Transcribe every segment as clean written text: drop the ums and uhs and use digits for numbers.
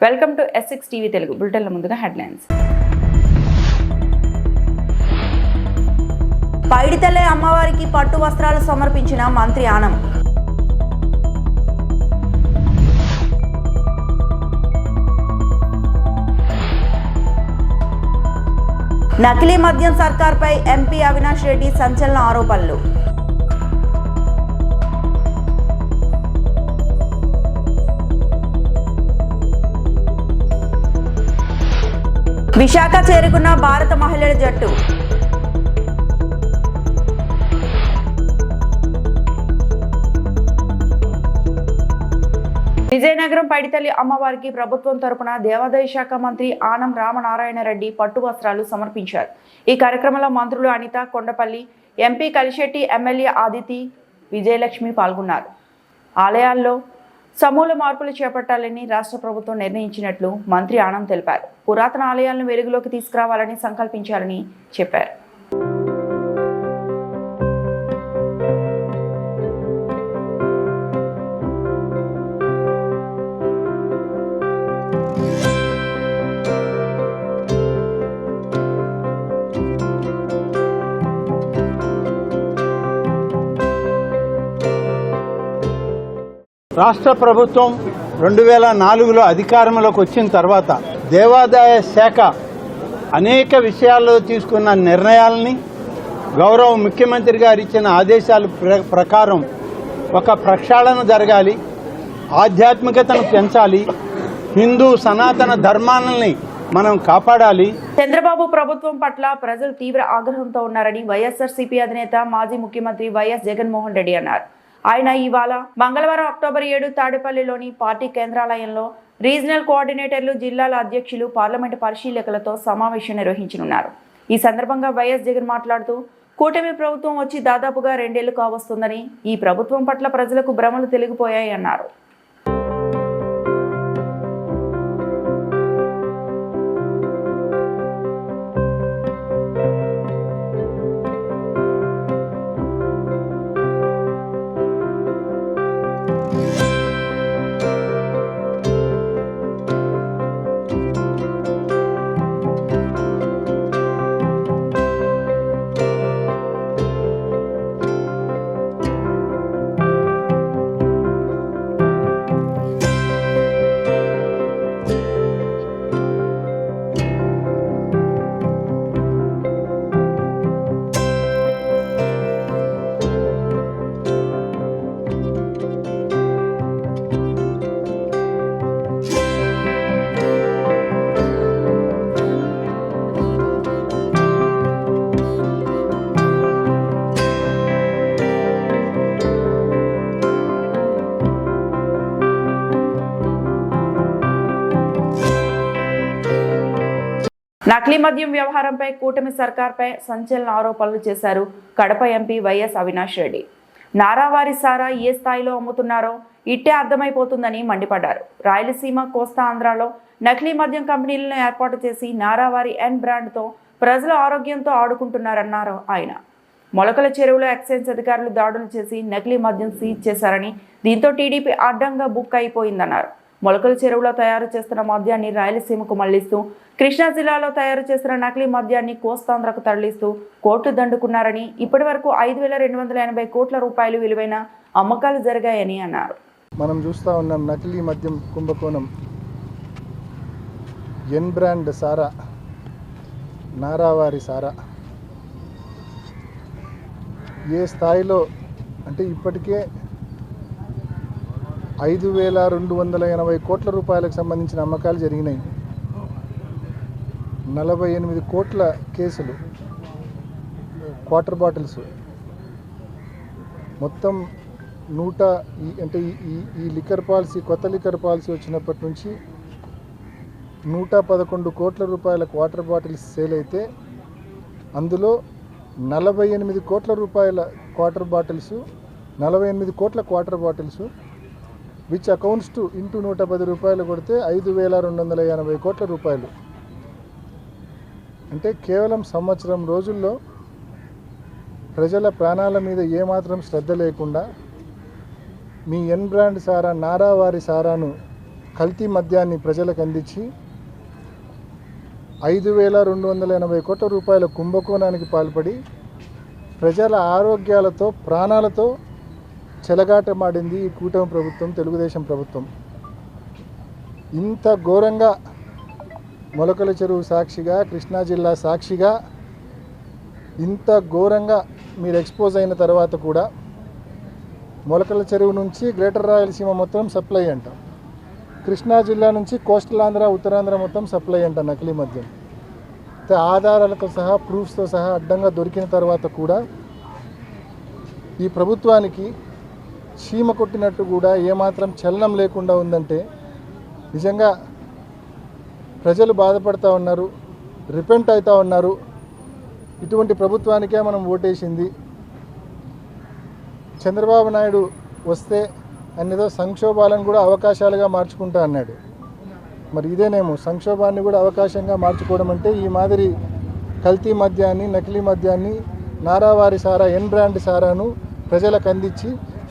Welcome to S6 TV Telugu బులెటిన్ల ముందుగా headlines. పైడితల్లే అమ్మవారికి పట్టు వస్త్రాలు సమర్పించిన మంత్రి ఆనం. నకిలీ మద్యం సర్కార్పై ఎంపీ అవినాష్ రెడ్డి సంచలన ఆరోపణలు. విశాఖ చేరుకున్న భారత మహిళల జట్టు. విజయనగరం పైడితల్లి అమ్మవారికి ప్రభుత్వం తరపున దేవాదాయ శాఖ మంత్రి ఆనం రామనారాయణ రెడ్డి పట్టు వస్త్రాలు సమర్పించారు. ఈ కార్యక్రమంలో మంత్రులు అనిత కొండపల్లి, ఎంపీ కలిశెట్టి, ఎమ్మెల్యే ఆదితి, విజయలక్ష్మి పాల్గొన్నారు. ఆలయాల్లో సమూల మార్పులు చేపట్టాలని రాష్ట్ర ప్రభుత్వం నిర్ణయించినట్లు మంత్రి ఆనం తెలిపారు. పురాతన ఆలయాలను వెలుగులోకి తీసుకురావాలని సంకల్పించాలని చెప్పారు. రాష్ట్ర ప్రభుత్వం 2004లో అధికారంలోకి వచ్చిన తర్వాత దేవాదాయ శాఖ అనేక విషయాల్లో తీసుకున్న నిర్ణయాలని గౌరవ ముఖ్యమంత్రి గారు ఇచ్చిన ఆదేశాల ప్రకారం ఒక ప్రక్షాళన జరగాలి, ఆధ్యాత్మికతను పెంచాలి, హిందూ సనాతన ధర్మాలని మనం కాపాడాలి. చంద్రబాబు ప్రభుత్వం పట్ల ప్రజలు తీవ్ర ఆగ్రహంతో ఉన్నారని వైఎస్ఆర్సీపీ అధినేత మాజీ ముఖ్యమంత్రి వైఎస్ జగన్మోహన్ రెడ్డి అన్నారు. ఆయన ఇవాళ మంగళవారం అక్టోబర్ 7 తాడేపల్లిలోని పార్టీ కేంద్రాలయంలో రీజనల్ కోఆర్డినేటర్లు, జిల్లాల అధ్యక్షులు, పార్లమెంటు పరిశీలకులతో సమావేశం నిర్వహించనున్నారు. ఈ సందర్భంగా వైఎస్ జగన్ మాట్లాడుతూ, కూటమి ప్రభుత్వం వచ్చి దాదాపుగా 2 ఏళ్లు కావస్తుందని, ఈ ప్రభుత్వం పట్ల ప్రజలకు భ్రమలు తెలిగిపోయాయి అన్నారు. నకిలీ మద్యం వ్యవహారంపై కూటమి సర్కార్పై సంచలన ఆరోపణలు చేశారు కడప ఎంపీ వైఎస్ అవినాష్ రెడ్డి. నారావారి సారా ఏ స్థాయిలో అమ్ముతున్నారో ఇట్టే అర్థమైపోతుందని మండిపడ్డారు. రాయలసీమ, కోస్తా ఆంధ్రాలో నకిలీ మద్యం కంపెనీలను ఏర్పాటు చేసి నారావారి ఎన్ బ్రాండ్తో ప్రజల ఆరోగ్యంతో ఆడుకుంటున్నారన్నారు ఆయన. మొలకల చెరువులో ఎక్సైజ్ అధికారులు దాడులు చేసి నకిలీ మద్యం సీజ్ చేశారని, దీంతో టీడీపీ అడ్డంగా బుక్ అయిపోయిందన్నారు. మొలకల చెరువులో తయారు చేస్తున్న మద్యాన్ని రాయలసీమకు మళ్లిస్తూ, కృష్ణా జిల్లాలో తయారు చేస్తున్న నకిలీ మద్యాన్ని కోస్తాంధ్రకు తరలిస్తూ కోట్లు దండుకున్నారని, ఇప్పటి వరకు 5,280 కోట్ల రూపాయలు విలువైన అమ్మకాలు జరిగాయని అన్నారు. మనం చూస్తూ ఉన్నాం నకిలీ మద్యం కుంభకోణం. ఎన్ బ్రాండ్ సారా, నారావారి సారా ఏ స్థాయిలో అంటే ఇప్పటికే 5,280 కోట్ల రూపాయలకు సంబంధించిన అమ్మకాలు జరిగినాయి. 48 కోట్ల కేసులు, క్వార్టర్ బాటిల్స్ మొత్తం ఈ లిక్కర్ పాలసీ, కొత్త లిక్కర్ పాలసీ వచ్చినప్పటి నుంచి 111 కోట్ల రూపాయల క్వార్టర్ బాటిల్స్ సేల్ అయితే, అందులో 48 కోట్ల రూపాయల క్వార్టర్ బాటిల్స్, 48 కోట్ల quarter bottles which accounts to into 110 రూపాయలు కొడితే 5,280 కోట్ల రూపాయలు. అంటే కేవలం సంవత్సరం రోజుల్లో ప్రజల ప్రాణాల మీద ఏమాత్రం శ్రద్ధ లేకుండా మీ ఎన్ బ్రాండ్ సారా, నారావారి సారాను కల్తీ మద్యాన్ని ప్రజలకు అందించి 5,280 కోట్ల రూపాయల కుంభకోణానికి పాల్పడి ప్రజల ఆరోగ్యాలతో ప్రాణాలతో చెలగాటమాడింది ఈ కూటమి ప్రభుత్వం, తెలుగుదేశం ప్రభుత్వం. ఇంత ఘోరంగా మొలకల చెరువు సాక్షిగా, కృష్ణా జిల్లా సాక్షిగా ఇంత ఘోరంగా మీరు ఎక్స్పోజ్ అయిన తర్వాత కూడా మొలకల చెరువు నుంచి గ్రేటర్ రాయలసీమ మొత్తం సప్లై అంట, కృష్ణా జిల్లా నుంచి కోస్టల్ ఆంధ్ర, ఉత్తరాంధ్ర మొత్తం సప్లై అంట నకిలీ మద్యం. ఆధారాలతో సహా, ప్రూఫ్స్తో సహా అడ్డంగా దొరికిన తర్వాత కూడా ఈ ప్రభుత్వానికి చీమ కొట్టినట్టు కూడా ఏమాత్రం చలనం లేకుండా ఉందంటే నిజంగా ప్రజలు బాధపడుతూ ఉన్నారు, రిపెంట్ అవుతూ ఉన్నారు. ఇటువంటి ప్రభుత్వానికే మనం ఓటేసింది. చంద్రబాబు నాయుడు వస్తే అన్నిదో సంక్షోభాలను కూడా అవకాశాలుగా మార్చుకుంటా అన్నాడు. మరి ఇదేనేమో సంక్షోభాన్ని కూడా అవకాశంగా మార్చుకోవడం అంటే ఈ మాదిరి కల్తీ మద్యాన్ని, నకిలీ మద్యాన్ని, నారావారి సారా, ఎన్ బ్రాండ్ సారాను ప్రజలకు అందించి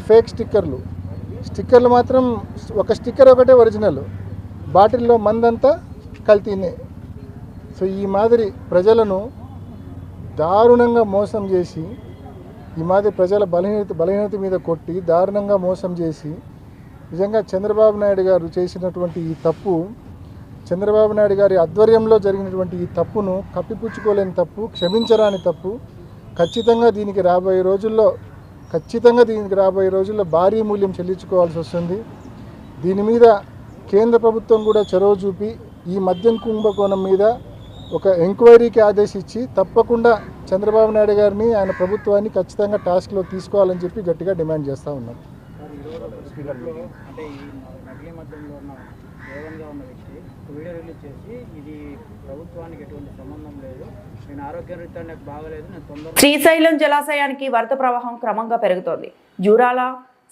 ఫేక్ స్టిక్కర్లు మాత్రం ఒక స్టిక్కర్ ఒకటే ఒరిజినల్, బాటిల్లో మందంతా కల్తీనే. సో ఈ మాదిరి ప్రజలను దారుణంగా మోసం చేసి, ఈ మాదిరి ప్రజల బలహీనత మీద కొట్టి దారుణంగా మోసం చేసి నిజంగా చంద్రబాబు నాయుడు గారు చేసినటువంటి ఈ తప్పు, చంద్రబాబు నాయుడు గారి ఆధ్వర్యంలో జరిగినటువంటి ఈ తప్పును కప్పిపుచ్చుకోలేని తప్పు, క్షమించరాని తప్పు. ఖచ్చితంగా దీనికి రాబోయే రోజుల్లో భారీ మూల్యం చెల్లించుకోవాల్సి వస్తుంది. దీని మీద కేంద్ర ప్రభుత్వం కూడా చొరవ చూపి ఈ మద్యం కుంభకోణం మీద ఒక ఎంక్వైరీకి ఆదేశించి తప్పకుండా చంద్రబాబు నాయుడు గారిని, ఆయన ప్రభుత్వాన్ని ఖచ్చితంగా టాస్క్లో తీసుకోవాలని చెప్పి గట్టిగా డిమాండ్ చేస్తూ ఉన్నాం. అంటే ఈ నకిలీ మద్యంలో ఉన్న వేగంగా ఉన్న వ్యక్తి వీడియో రిలీజ్ చేసి ఇది ప్రభుత్వానికి ఎటువంటి సంబంధం లేదు, నేను ఆరోగ్యరీత్యా నాకు బాగలేదు, నేను తొందరగా. శ్రీశైలం జలాశయానికి వరద ప్రవాహం క్రమంగా పెరుగుతోంది. జూరాల,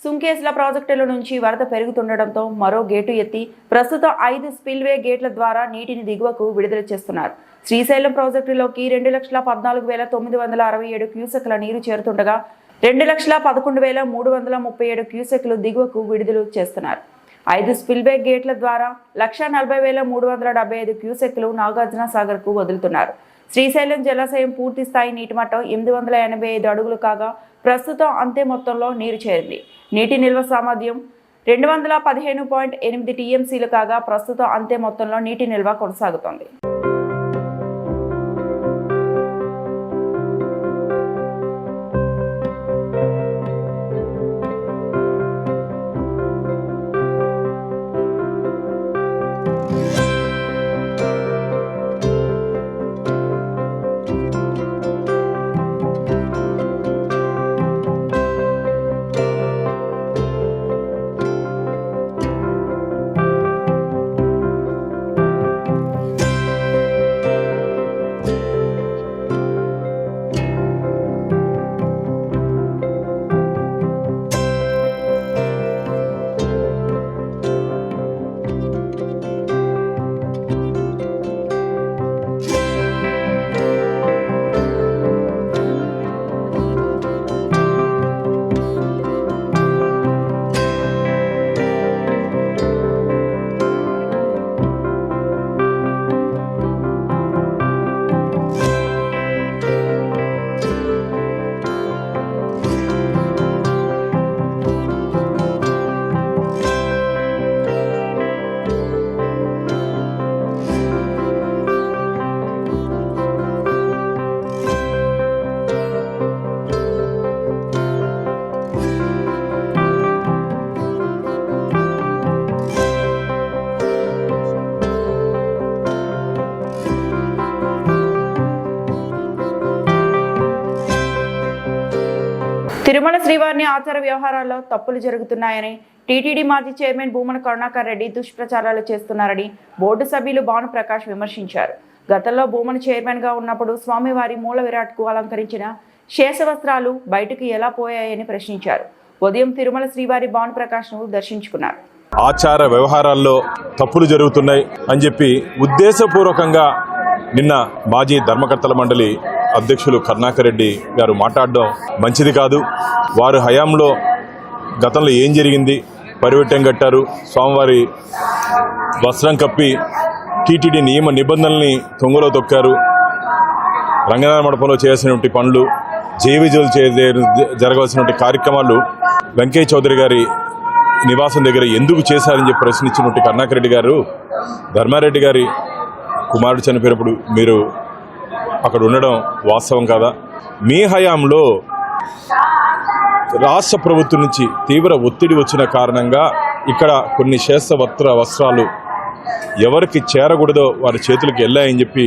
సుంకేస్ల ప్రాజెక్టుల నుంచి వరద పెరుగుతుండటంతో మరో గేటు ఎత్తి ప్రస్తుతం 5 స్పిల్వే గేట్ల ద్వారా నీటిని దిగువకు విడుదల చేస్తున్నారు. శ్రీశైలం ప్రాజెక్టులోకి 2,14,967 క్యూసెక్ల నీరు చేరుతుండగా 2,11,337 క్యూసెక్లు దిగువకు విడుదల చేస్తున్నారు. 5 స్పిల్వే గేట్ల ద్వారా 1,40,375 క్యూసెక్లు నాగార్జున సాగర్కు వదులుతున్నారు. శ్రీశైలం జలాశయం పూర్తి స్థాయి నీటి మట్టం 885 అడుగులు కాగా ప్రస్తుతం అంతే మొత్తంలో నీరు చేరింది. నీటి నిల్వ సామర్థ్యం 215.8 టీఎంసీలు కాగా ప్రస్తుతం అంతే మొత్తంలో నీటి నిల్వ కొనసాగుతోంది. తిరుమల శ్రీవారిని ఆచార వ్యవహారాల్లో తప్పులు జరుగుతున్నాయని టీటీడీ మాజీ చైర్మన్ భూమన కరుణాకర్ రెడ్డి దుష్ప్రచారాలు చేస్తున్నారని బోర్డు సభ్యులు భానుప్రకాష్ విమర్శించారు. గతంలో భూమన చైర్మన్గా ఉన్నప్పుడు స్వామివారి మూల విరాట్కు అలంకరించిన శేషవస్త్రాలు బయటకు ఎలా పోయాయని ప్రశ్నించారు. ఉదయం తిరుమల శ్రీవారి భానుప్రకాష్ను దర్శించుకున్నారు. ఆచార వ్యవహారాల్లో తప్పులు జరుగుతున్నాయి అని చెప్పి ఉద్దేశపూర్వకంగా నిన్న మాజీ ధర్మకర్తల మండలి అధ్యక్షులు కరుణాకర్ రెడ్డి గారు మాట్లాడడం మంచిది కాదు. వారు హయాంలో గతంలో ఏం జరిగింది, పరివెట్టం కట్టారు, స్వామివారి వస్త్రం కప్పి టీటీడీ నియమ నిబంధనల్ని తొంగలో తొక్కారు. రంగనాథ మండపంలో చేయాల్సినటువంటి పనులు, జేవిజులు జరగాల్సినటువంటి కార్యక్రమాలు వెంకయ్య చౌదరి గారి నివాసం దగ్గర ఎందుకు చేశారని చెప్పి ప్రశ్నించినటువంటి కరుణాకర్ రెడ్డి గారు, ధర్మారెడ్డి గారి కుమారుడు చనిపోయినప్పుడు మీరు అక్కడ ఉండడం వాస్తవం కాదా? మీ హయాంలో రాష్ట్ర ప్రభుత్వం నుంచి తీవ్ర ఒత్తిడి వచ్చిన కారణంగా ఇక్కడ కొన్ని వస్త్రాలు ఎవరికి చేరకూడదో వారి చేతులకు వెళ్ళాయని చెప్పి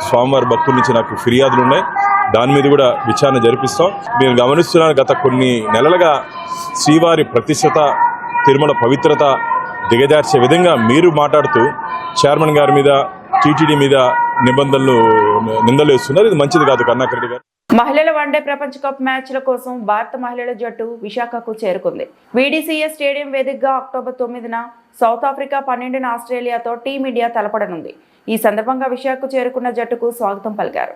స్వామివారి భక్తుల నుంచి నాకు ఫిర్యాదులు ఉన్నాయి. దాని మీద కూడా విచారణ జరిపిస్తాం. నేను గమనిస్తున్నాను, గత కొన్ని నెలలుగా శ్రీవారి ప్రతిష్టత, తిరుమల పవిత్రత దిగజార్చే విధంగా మీరు మాట్లాడుతూ చైర్మన్ గారి మీద, టీటీడీ మీద నిందలు వేస్తున్నారు. ఇది మంచిది కాదు. కరుణాకర్ రెడ్డి గారు. మహిళల వన్డే ప్రపంచ కప్ మ్యాచ్ల కోసం భారత మహిళల జట్టు విశాఖకు చేరుకుంది. వీడీసీఎస్ స్టేడియం వేదికగా అక్టోబర్ 9న సౌత్ ఆఫ్రికా, 12న ఆస్ట్రేలియాతో టీమిండియా తలపడనుంది. ఈ సందర్భంగా విశాఖకు చేరుకున్న జట్టుకు స్వాగతం పలికారు.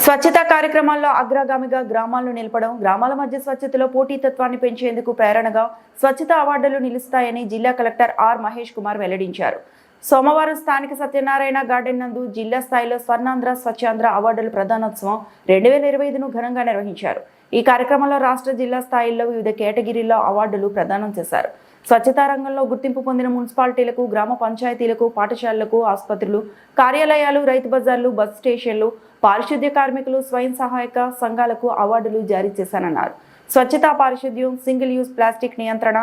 స్వచ్ఛతా కార్యక్రమాల్లో అగ్రగామిగా గ్రామాలను నిలపడం, గ్రామాల మధ్య స్వచ్ఛతలో పోటీతత్వాన్ని పెంచేందుకు ప్రేరణగా స్వచ్ఛతా అవార్డులు నిలుస్తాయని జిల్లా కలెక్టర్ ఆర్ మహేష్ కుమార్ వెల్లడించారు. సోమవారం స్థానిక సత్యనారాయణ గార్డెన్ నందు జిల్లా స్థాయిలో స్వర్ణాంధ్ర స్వచ్ఛాంధ్ర అవార్డుల ప్రదానోత్సవం 2025ను ఘనంగా నిర్వహించారు. ఈ కార్యక్రమంలో రాష్ట్ర, జిల్లా స్థాయిల్లో వివిధ కేటగిరీల్లో అవార్డులు ప్రదానం చేశారు. స్వచ్ఛతా రంగంలో గుర్తింపు పొందిన మున్సిపాలిటీలకు, గ్రామ పంచాయతీలకు, పాఠశాలలకు, ఆసుపత్రులు, కార్యాలయాలు, రైతు బజార్లు, బస్ స్టేషన్లు, పారిశుద్ధ్య కార్మికులు, స్వయం సహాయక సంఘాలకు అవార్డులు జారీ చేశానన్నారు. స్వచ్ఛతా, పారిశుద్ధ్యం, సింగిల్ యూజ్ ప్లాస్టిక్ నియంత్రణ,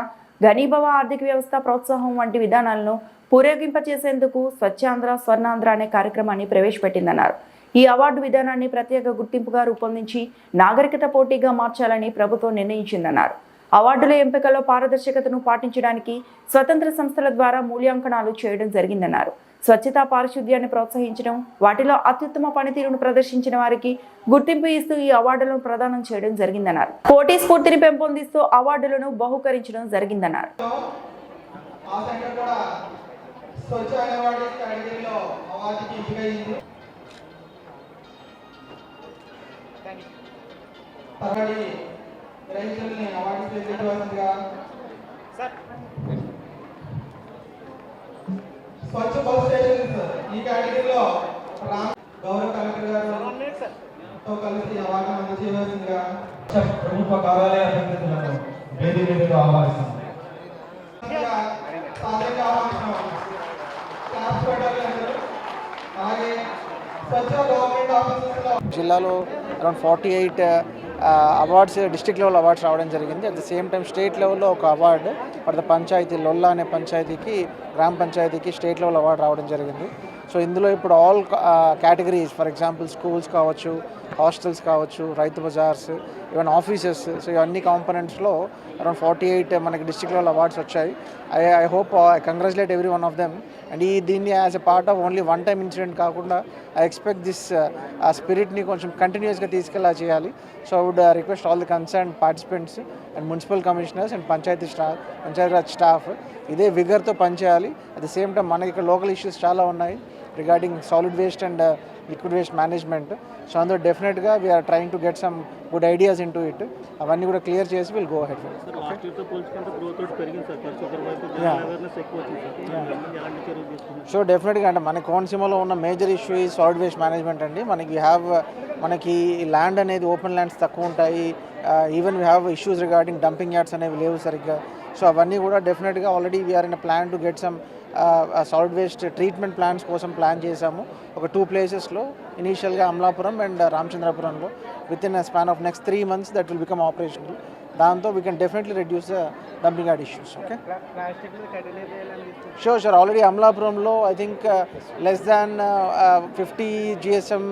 ఘనీభవ ఆర్థిక వ్యవస్థ ప్రోత్సాహం వంటి విధానాలను పూరేగింపచేసేందుకు స్వచ్ఛాంధ్ర స్వర్ణాంధ్ర అనే కార్యక్రమాన్ని ప్రవేశపెట్టిందన్నారు. ఈ అవార్డు విధానాన్ని ప్రత్యేక గుర్తింపుగా రూపొందించి నాగరికత పోటీగా మార్చాలని ప్రభుత్వం నిర్ణయించిందన్నారు. అవార్డుల ఎంపికలో పారదర్శకతను పాటించడానికి స్వతంత్ర సంస్థల ద్వారా మూల్యాంకనాలు చేయడం జరిగిందన్నారు. స్వచ్ఛతా, పారిశుద్ధ్యాన్ని ప్రోత్సహించడం, వాటిలో అత్యుత్తమ పనితీరును ప్రదర్శించిన వారికి గుర్తింపు ఇస్తూ ఈ అవార్డులను ప్రదానం చేయడం జరిగిందన్నారు. పోటీ స్ఫూర్తిని పెంపొందిస్తూ అవార్డులను బహుకరించడం జరిగిందన్నారు. స్వచ్ఛ బస్ స్టేషన్ ఈ కేటగిరీలో గౌరవ కలెక్టర్ గారితో కలిసి అవార్డు అందజేయవలసిందిగా ప్రభుత్వ కార్యాలయ అధికారులను వేదికగా ఆహ్వానిస్తున్నాం. జిల్లాలో around 48 awards, district level awards రావడం జరిగింది. At the same time state లెవెల్లో ఒక అవార్డు ఫర్ ద పంచాయతీ, లొల్లా అనే పంచాయతీకి, గ్రామ పంచాయతీకి స్టేట్ లెవెల్ అవార్డు రావడం జరిగింది. సో ఇందులో ఇప్పుడు all categories, for example schools కావచ్చు, హాస్టల్స్ కావచ్చు, రైతు బజార్స్, ఈవెన్ ఆఫీసెస్. సో ఇవన్నీ కాంపనెంట్స్లో అరౌండ్ 48 మనకి డిస్ట్రిక్ట్ లెవెల్ అవార్డ్స్ వచ్చాయి. I hope I congratulate every one of them. And దీన్ని as a part of only one time incident కాకుండా I expect this ఆ స్పిరిట్ని కొంచెం కంటిన్యూస్గా తీసుకెళ్ళా చేయాలి. So I would request all the concern participants and municipal commissioners and Panchayati Raj staff ఇదే విగర్తో పనిచేయాలి. At the same time మనకి ఇక్కడ లోకల్ ఇష్యూస్ చాలా ఉన్నాయి regarding solid waste and liquid waste management. So అందులో definitely we are trying to get some good ideas in to it. అవన్నీ కూడా clear చేసి విల్ గో హెడ్. సో డెఫినెట్గా అంటే మన కోనసీమలో ఉన్న మేజర్ ఇష్యూ ఈ సాలిడ్ వేస్ట్ మేనేజ్మెంట్ అండి. మనకి ల్యాండ్ అనేది ఓపెన్ ల్యాండ్స్ తక్కువ ఉంటాయి. Even we have issues regarding dumping yards అనేవి లేవు సరిగ్గా. సో అవన్నీ కూడా డెఫినెట్గా already we are in plan to get some solid waste treatment plans కోసం ప్లాన్ చేశాము. ఒక 2 ప్లేసెస్లో ఇనీషియల్గా అమలాపురం అండ్ రామచంద్రపురంలో within span of next 3 months that will become operational. దాంతో we can definitely reduce the dumping yard issues. Okay sure already అమలాపురంలో I think less than 50 GSM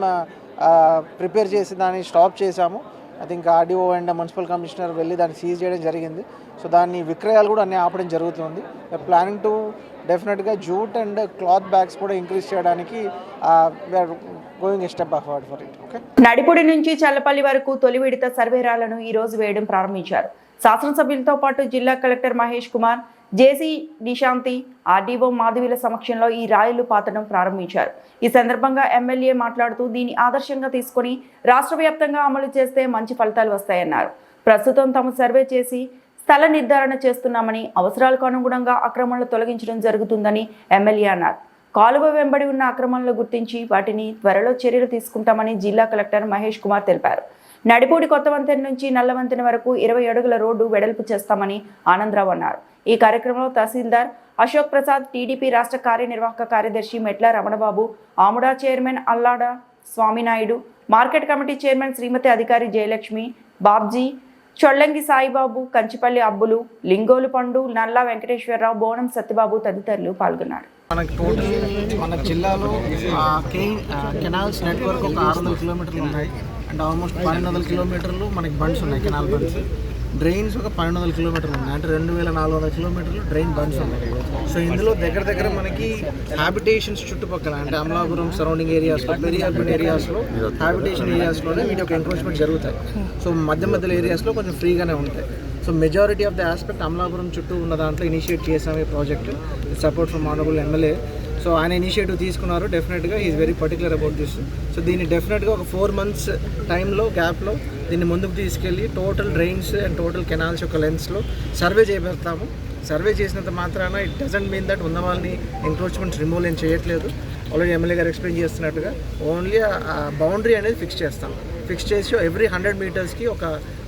prepare చేసి దాన్ని స్టాప్ చేశాము. I think RDO and municipal commissioner వెళ్ళి దాన్ని seize చేయడం జరిగింది. So దాన్ని విక్రయాలు కూడా అన్నీ ఆపడం జరుగుతుంది. Planning to definitely jute and cloth bags కూడా ఇంక్రీజ్ చేయడానికి we are going a step forward for it. Okay. Nadipudi నుంచి చల్లపల్లి వరకు తొలి విడత సర్వేరాలను ఈ రోజు వేయడం ప్రారంభించారు. శాసనసభ్యులతో పాటు జిల్లా కలెక్టర్ మహేష్ కుమార్, జేసీ నిశాంతి, ఆర్డీఓ మాధవిల సమక్షంలో ఈ రాయిలు పాతడం ప్రారంభించారు. ఈ సందర్భంగా ఎమ్మెల్యే మాట్లాడుతూ దీన్ని ఆదర్శంగా తీసుకుని రాష్ట్ర వ్యాప్తంగా అమలు చేస్తే మంచి ఫలితాలు వస్తాయన్నారు. ప్రస్తుతం తాము సర్వే చేసి స్థల నిర్ధారణ చేస్తున్నామని, అవసరాలకు అనుగుణంగా అక్రమణలు తొలగించడం జరుగుతుందని ఎమ్మెల్యే అన్నారు. కాలువ వెంబడి ఉన్న అక్రమణలు గుర్తించి వాటిని త్వరలో చర్యలు తీసుకుంటామని జిల్లా కలెక్టర్ మహేష్ కుమార్ తెలిపారు. నడిపూడి కొత్త వంతెన నుంచి నల్ల వంతెన వరకు 20 అడుగుల రోడ్డు వెడల్పు చేస్తామని ఆనందరావు అన్నారు. ఈ కార్యక్రమంలో తహసీల్దార్ అశోక్ ప్రసాద్, టీడీపీ రాష్ట్ర కార్యనిర్వాహక కార్యదర్శి Metla Ramanababu, Amuda chairman Allada Swaminaidu, market committee chairman Shrimati Adhikari Jayalakshmi, Babji, Chollangi Saibaba, Kanchipalli అబ్బులు, లింగోలు పండు, నల్లా వెంకటేశ్వరరావు, బోనం సత్యబాబు తదితరులు పాల్గొన్నారు. మనకి టోటల్ మన జిల్లాలో కెనాల్స్ నెట్వర్క్ ఒక 600 కిలోమీటర్లు ఉన్నాయి. అండ్ ఆల్మోస్ట్ 1200 కిలోమీటర్లు మనకి బండ్స్ ఉన్నాయి, కెనాల్ బండ్స్. డ్రైన్స్ ఒక 1200 కిలోమీటర్లు ఉన్నాయి, అంటే 2400 కిలోమీటర్లు డ్రైన్ బండ్స్ ఉన్నాయి. సో ఇందులో దగ్గర మనకి హ్యాబిటేషన్స్ చుట్టుపక్కల అంటే అమలాపురం సరౌండింగ్ ఏరియాస్లో, వెరీ అర్బన్ ఏరియాస్లో, హ్యాబిటేషన్ ఏరియాస్లోనే వీటి యొక్క ఎంక్రోచ్మెంట్ జరుగుతాయి. సో మధ్య ఏరియాస్లో కొంచెం ఫ్రీగానే ఉంటాయి. So majority of the aspect Amalapuram చుట్టూ ఉన్న దాంట్లో ఇనిషియేట్ చేసాము ఈ project, support from honourable MLA. So ఆయన ఇనిషియేటివ్ తీసుకున్నారు. డెఫినెట్గా is very particular about this. So దీన్ని డెఫినెట్గా ఒక 4 months టైంలో గ్యాప్లో దీన్ని ముందుకు తీసుకెళ్ళి total drains and total canals యొక్క లెన్స్లో సర్వే చేయబెడతాము. సర్వే చేసినంత మాత్రాన ఇట్ డజంట్ మీన్ దట్ ఉన్న వాళ్ళని ఎంక్రోచ్మెంట్స్ రిమూవ్ ఏం చేయట్లేదు. ఆల్రెడీ ఎమ్మెల్యే గారు ఎక్స్ప్లెయిన్ చేస్తున్నట్టుగా ఓన్లీ బౌండరీ అనేది ఫిక్స్ చేస్తాం. ఫిక్స్ చేసి ఎవ్రీ 100 మీటర్స్కి ఒక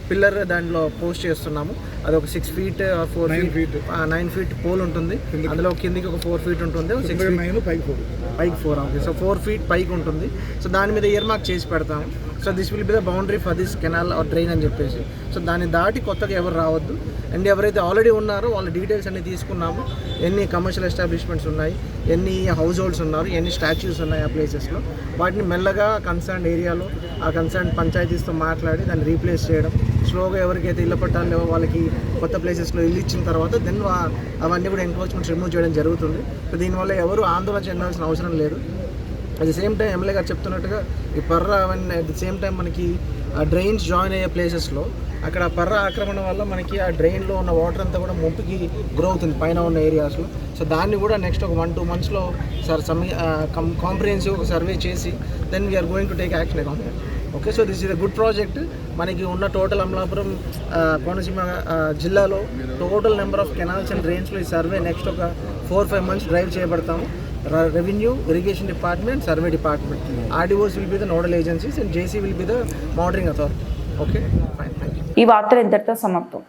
పిల్లర్ దాంట్లో పోస్ట్ చేస్తున్నాము. అది ఒక 6 feet 4 feet 9 feet పోల్ ఉంటుంది. అందులో కిందికి ఒక 4 feet ఉంటుంది, 6 feet పైకి 4. ఓకే. సో 4 feet పైకి ఉంటుంది. సో దాని మీద ఇయర్ మార్క్ చేసి పెడతాము. So this will be the boundary for this canal or drain అని చెప్పేసి. సో దాన్ని దాటి కొత్తగా ఎవరు రావద్దు. అండ్ ఎవరైతే ఆల్రెడీ ఉన్నారో వాళ్ళ డీటెయిల్స్ అన్ని తీసుకున్నాము. ఎన్ని కమర్షియల్ ఎస్టాబ్లిష్మెంట్స్ ఉన్నాయి, ఎన్ని హౌస్ హోల్డ్స్ ఉన్నారు, ఎన్ని స్టాచ్యూస్ ఉన్నాయి ఆ ప్లేసెస్లో, వాటిని మెల్లగా కన్సర్న్ ఏరియాలో ఆ కన్సర్న్ పంచాయతీస్తో మాట్లాడి దాన్ని రీప్లేస్ చేయడం. స్లోగా ఎవరికైతే ఇళ్ళ పట్టాలు లేవో వాళ్ళకి కొత్త ప్లేసెస్లో ఇల్లు ఇచ్చిన తర్వాత దెన్ అవన్నీ కూడా ఎంక్రోచ్మెంట్స్ రిమూవ్ చేయడం జరుగుతుంది. సో దీనివల్ల ఎవరు ఆందోళన చెందాల్సిన అవసరం లేదు. At the same time MLA గారు చెప్తున్నట్టుగా ఈ పర్ర అవన్నీ అట్ ది సేమ్ టైం మనకి ఆ డ్రైన్స్ జాయిన్ అయ్యే ప్లేసెస్లో అక్కడ పర్ర ఆక్రమణ వల్ల మనకి ఆ డ్రైన్లో ఉన్న వాటర్ అంతా కూడా ముంపుకి గ్రో అవుతుంది పైన ఉన్న ఏరియాస్లో. సో దాన్ని కూడా నెక్స్ట్ ఒక 1-2 monthsలో కాంప్రిహెన్సివ్ ఒక సర్వే చేసి then we are going to take action account. Okay. So this is a good project. మనకి ఉన్న టోటల్ అమలాపురం కోనసీమ జిల్లాలో total number of canals and డ్రైన్స్లో ఈ సర్వే నెక్స్ట్ ఒక 4-5 months డ్రైవ్ చేయబడతాము. Revenue, irrigation department, survey department, RDOs will be the nodal agencies and JC will be the monitoring authority. Okay, fine, thank you. ఈ వార్తలు ఇంతటితో సమాప్తం.